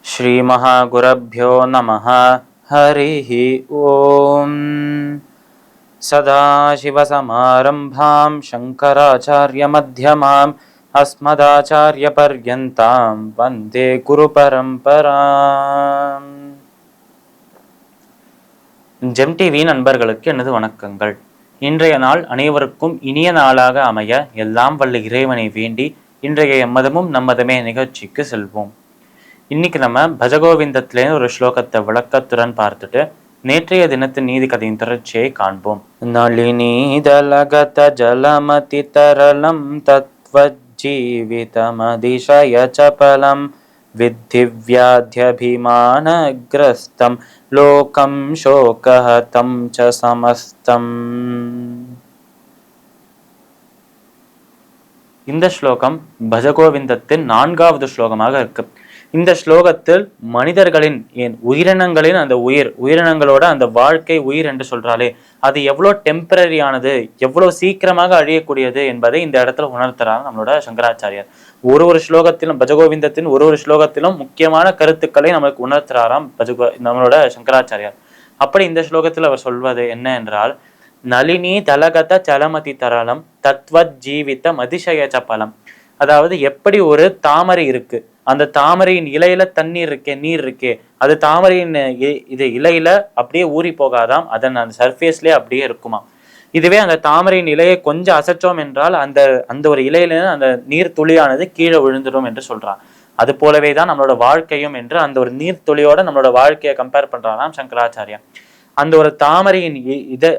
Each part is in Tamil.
ஸ்ரீ மகாகுரப்யோ நமः. ஹரிஹ ஓம். சதாசிவசமாரம்பாம் சங்கராச்சார்ய மத்யமாம் அஸ்மதாச்சார்ய பர்யந்தாம் வந்தே குரு பரம்பராம். ஜெம் டிவி நண்பர்களுக்கு எனது வணக்கங்கள். இன்றைய நாள் அனைவருக்கும் இனிய நாளாக அமைய எல்லாம் வல்ல இறைவனை வேண்டி இன்றைய எம்மதமும் நம்மதமே நிகழ்ச்சிக்கு செல்வோம். இன்னைக்கு நம்ம பஜகோவிந்தத்திலேருந்து ஒரு ஸ்லோகத்தை விளக்கத்துடன் பார்த்துட்டு நேற்றைய தினத்தின் நீதி கதையின் தொடர்ச்சியை காண்போம். நளினீதலகத ஜலமதி தரலம் தத்வஜ்ஜீவிதமதிசய சபலம் வித்தி வியாத்யபிமானக்ரஸ்தம் லோகம் சோகஹதம் ச சமஸ்தம். இந்த ஸ்லோகம் பஜகோவிந்தத்தின் 4வது ஸ்லோகமாக இருக்கு. இந்த ஸ்லோகத்தில் மனிதர்களின் உயிரினங்களின் அந்த உயிரினங்களோட அந்த வாழ்க்கை உயிர் என்று சொல்றாலே அது எவ்வளோ டெம்பரரியானது, எவ்வளவு சீக்கிரமாக அழியக்கூடியது என்பதை இந்த இடத்துல உணர்த்துறாங்க நம்மளோட சங்கராச்சாரியார். ஒரு ஸ்லோகத்திலும் பஜகோவிந்தத்தின் ஒரு ஸ்லோகத்திலும் முக்கியமான கருத்துக்களை நமக்கு உணர்த்துறாராம் நம்மளோட சங்கராச்சாரியார். அப்படி இந்த ஸ்லோகத்தில் அவர் சொல்வது என்ன என்றால், நளினி தலகத சலமதி தரளம் தத்வத் ஜீவித மதிசய சபலம். அதாவது எப்படி ஒரு தாமரை இருக்கு, அந்த தாமரையின் இலையில தண்ணீர் இருக்கே, நீர் இருக்கே, அது தாமரையின் இது இலையில அப்படியே ஊறி போகாதாம், அதன் அந்த சர்ஃபேஸ்லயே அப்படியே இருக்குமா. இதுவே அந்த தாமரையின் இலையை கொஞ்சம் அசைச்சோம் என்றால் அந்த அந்த ஒரு இலையில அந்த நீர் துளியானது கீழே விழுந்துடும் என்று சொல்றான். அது போலவே தான் நம்மளோட வாழ்க்கையும் என்று அந்த ஒரு நீர் துளியோட நம்மளோட வாழ்க்கையை கம்பேர் பண்றாராம் சங்கராச்சாரியா. அந்த ஒரு தாமரையின்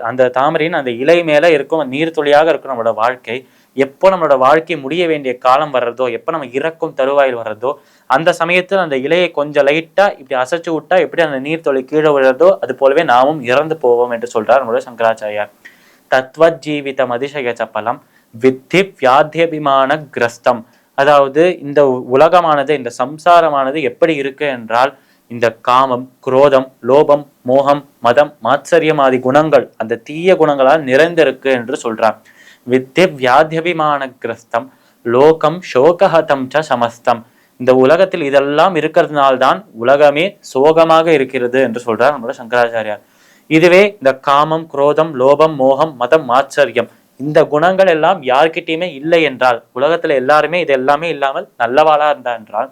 அந்த தாமரையின் அந்த இலை மேல இருக்கும் நீர் துளியாக இருக்கும் நம்மளோட வாழ்க்கை. எப்போ நம்மளோட வாழ்க்கை முடிய வேண்டிய காலம் வர்றதோ, எப்போ நம்ம இறக்கும் தருவாயில் வர்றதோ, அந்த சமயத்தில் அந்த இலையை கொஞ்சம் லைட்டா இப்படி அசைச்சு விட்டா எப்படி அந்த நீர் துளி கீழே விழுறதோ அது போலவே நாமும் இறந்து போவோம் என்று சொல்றார் நம்மளோட சங்கராச்சாரியார். தத்வஜீவிதம் அதிசய சப்பலம் வித்தி வியாத்யபிமான கிரஸ்தம். அதாவது இந்த உலகமானது, இந்த சம்சாரமானது எப்படி இருக்கு என்றால், இந்த காமம், குரோதம், லோபம், மோகம், மதம், மாத்சரியம் ஆதி குணங்கள், அந்த தீய குணங்களால் நிறைந்திருக்கு என்று சொல்றார். வித்தி வியாத்யபிமான கிரஸ்தம் லோகம் சோகஹதம் ச சமஸ்தம். இந்த உலகத்தில் இதெல்லாம் இருக்கிறதுனால்தான் உலகமே சோகமாக இருக்கிறது என்று சொல்றார் நம்மளோட சங்கராச்சாரியார். இதுவே இந்த காமம், குரோதம், லோபம், மோகம், மதம், மாத்சரியம் இந்த குணங்கள் எல்லாம் யார்கிட்டயுமே இல்லை என்றால், உலகத்துல எல்லாருமே இது எல்லாமே இல்லாமல் நல்லவாளா இருந்தா என்றால்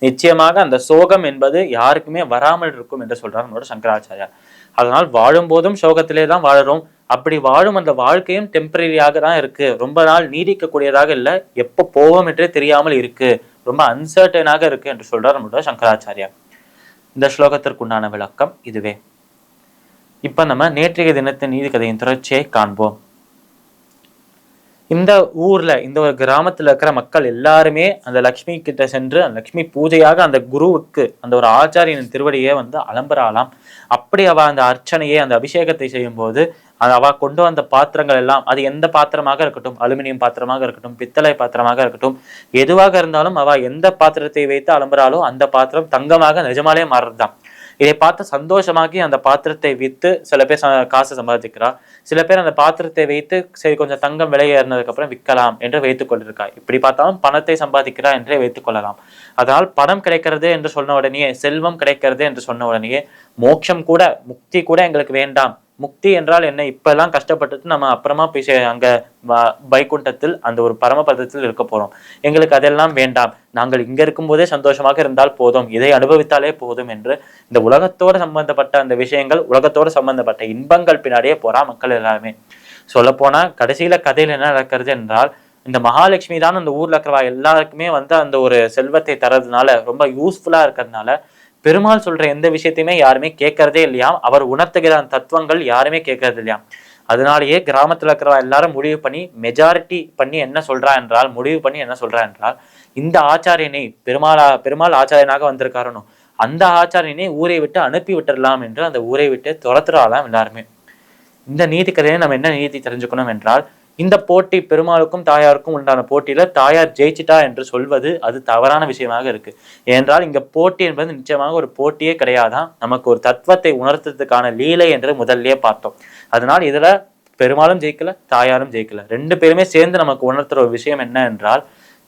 நிச்சயமாக அந்த சோகம் என்பது யாருக்குமே வராமல் இருக்கும் என்று சொல்றார் நம்மளோட சங்கராச்சாரியார். அதனால் வாழும் போதும் சோகத்திலே தான் வாழறோம். அப்படி வாழும் அந்த வாழ்க்கையும் டெம்பரரியாக தான் இருக்கு, ரொம்ப நாள் நீடிக்கக்கூடியதாக இல்லை, எப்போ போவோம் என்றே தெரியாமல் இருக்கு, ரொம்ப அன்சர்டனாக இருக்கு என்று சொல்றார் நம்மளோட சங்கராச்சாரியார். இந்த ஸ்லோகத்திற்குண்டான விளக்கம் இதுவே. இப்ப நம்ம நேற்றைய தினத்தின் நீதி கதையின் தொடர்ச்சியை காண்போம். இந்த ஊர்ல, இந்த ஒரு கிராமத்துல இருக்கிற மக்கள் எல்லாருமே அந்த லக்ஷ்மி கிட்ட சென்று அந்த லக்ஷ்மி பூஜையாக அந்த குருவுக்கு, அந்த ஒரு ஆச்சாரியனின் திருவடியை அலம்புறாளாம். அப்படி அவ அந்த அர்ச்சனையை, அந்த அபிஷேகத்தை செய்யும் போது அவ கொண்டு வந்த பாத்திரங்கள் எல்லாம், அது எந்த பாத்திரமாக இருக்கட்டும், அலுமினியம் பாத்திரமாக இருக்கட்டும், பித்தளை பாத்திரமாக இருக்கட்டும், எதுவாக இருந்தாலும் அவ எந்த பாத்திரத்தை வைத்து அலம்புறாளோ அந்த பாத்திரம் தங்கமாக நிஜமாலே மாறுறதுதான். இதை பார்த்து சந்தோஷமாகி அந்த பாத்திரத்தை விற்று சில பேர் காசு சம்பாதிக்கிறா, சில பேர் அந்த பாத்திரத்தை வைத்து சரி கொஞ்சம் தங்கம் விலை ஏறினதுக்கு அப்புறம் விற்கலாம் என்று வைத்துக் கொண்டிருக்கா. இப்படி பார்த்தாலும் பணத்தை சம்பாதிக்கிறா என்றே வைத்துக் கொள்ளலாம். அதனால் பணம் கிடைக்கிறது என்று சொன்ன உடனேயே, செல்வம் கிடைக்கிறது என்று சொன்ன உடனேயே மோட்சம் கூட, முக்தி கூட எங்களுக்கு வேண்டாம். முக்தி என்றால் என்ன, இப்ப எல்லாம் கஷ்டப்பட்டு நம்ம அப்புறமா போய் அங்க வைகுண்டத்தில் அந்த ஒரு பரமபதத்தில் இருக்க போறோம், எங்களுக்கு அதெல்லாம் வேண்டாம், நாங்கள் இங்க இருக்கும் போதே சந்தோஷமாக இருந்தால் போதும், இதை அனுபவித்தாலே போதும் என்று இந்த உலகத்தோடு சம்பந்தப்பட்ட அந்த விஷயங்கள், உலகத்தோடு சம்பந்தப்பட்ட இன்பங்கள் பின்னாடியே போறா மக்கள் எல்லாருமே. சொல்ல போனா கடைசியில கதையில என்ன நடக்கிறது என்றால், இந்த மகாலட்சுமி தான் அந்த ஊர்ல இருக்கிறவா எல்லாருக்குமே அந்த ஒரு செல்வத்தை தரதுனால, ரொம்ப யூஸ்ஃபுல்லா இருக்கிறதுனால பெருமாள் சொல்ற எந்த விஷயத்தையுமே யாருமே கேட்கறதே இல்லையாம். அவர் உணர்த்துகிற அந்த தத்துவங்கள் யாருமே கேட்கறது இல்லையாம். அதனாலேயே கிராமத்துல இருக்கிறவா எல்லாரும் முடிவு பண்ணி, மெஜாரிட்டி பண்ணி என்ன சொல்றா என்றால், இந்த ஆச்சாரியனை, பெருமாள் ஆச்சாரியனாக வந்திருக்காரனும், அந்த ஆச்சாரியனை ஊரை விட்டு அனுப்பி விட்டுடலாம் என்று அந்த ஊரை விட்டு துரத்துறாளாம் எல்லாருமே. இந்த நீதி கதையை நம்ம என்ன நீதி தெரிஞ்சுக்கணும் என்றால், இந்த போட்டி பெருமாளுக்கும் தாயாருக்கும் உண்டான போட்டியில தாயார் ஜெயிச்சிட்டா என்று சொல்வது அது தவறான விஷயமாக இருக்கு. ஏனென்றால் இங்க போட்டி என்பது நிச்சயமாக ஒரு போட்டியே கிடையாதான், நமக்கு ஒரு தத்துவத்தை உணர்த்துறதுக்கான லீலை என்று முதல்லயே பார்த்தோம். அதனால் இதுல பெருமாளும் ஜெயிக்கல, தாயாரும் ஜெயிக்கல. ரெண்டு பேருமே சேர்ந்து நமக்கு உணர்த்துற ஒரு விஷயம் என்ன என்றால்,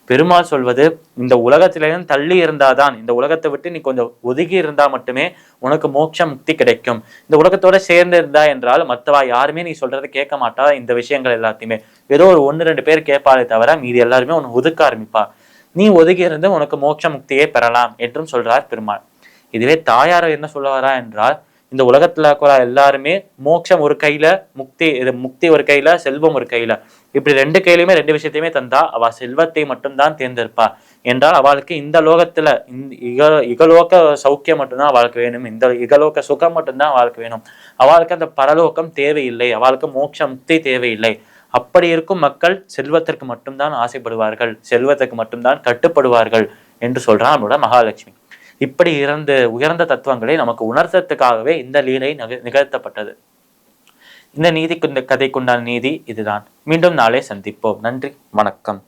பெருமாள் சொல்வது இந்த உலகத்திலேயும் தள்ளி இருந்தாதான், இந்த உலகத்தை விட்டு நீ கொஞ்சம் ஒதுங்கி இருந்தா மட்டுமே உனக்கு மோட்ச முக்தி கிடைக்கும். இந்த உலகத்தோட சேர்ந்து இருந்தா என்றால் மற்றவா யாருமே நீ சொல்றதை கேட்க மாட்டா. இந்த விஷயங்கள் எல்லாத்தையுமே ஏதோ ஒரு 1-2 பேர் கேட்பாலே தவிர மீதி எல்லாருமே உன்னை ஒதுக்க ஆரம்பிப்பா. நீ ஒதுங்கி இருந்து உனக்கு மோட்ச முக்தியை பெறலாம் என்றும் சொல்றார் பெருமாள். இதுவே தாயார் என்ன சொல்லுவாரா என்றால், இந்த உலகத்துல இருக்கிற எல்லாருமே மோட்சம் ஒரு கையில, முக்தி ஒரு கையில, செல்வம் ஒரு கையில, இப்படி 2 கையிலுமே 2 விஷயத்தையுமே தந்தா அவ செல்வத்தை மட்டும்தான் தேர்ந்தெடுப்பா. என்றால் அவளுக்கு இந்த லோகத்துல இகலோக சௌக்கியம் மட்டும்தான் அவளுக்கு வேணும், இந்த இகலோக சுகம் மட்டும்தான் அவளுக்கு வேணும். அவளுக்கு அந்த பரலோகம் தேவையில்லை, அவளுக்கு மோட்ச முக்தி தேவையில்லை. அப்படி இருக்கும் மக்கள் செல்வத்திற்கு மட்டும்தான் ஆசைப்படுவார்கள், செல்வத்துக்கு மட்டும்தான் கட்டுப்படுவார்கள் என்று சொல்றான் நம்மளோட மகாலட்சுமி. இப்படி உயர்ந்த தத்துவங்களை நமக்கு உணர்த்தத்துக்காகவே இந்த லீலை நிகழ்த்தப்பட்டது. இந்த கதைக்குண்டான நீதி இதுதான். மீண்டும் நாளை சந்திப்போம். நன்றி, வணக்கம்.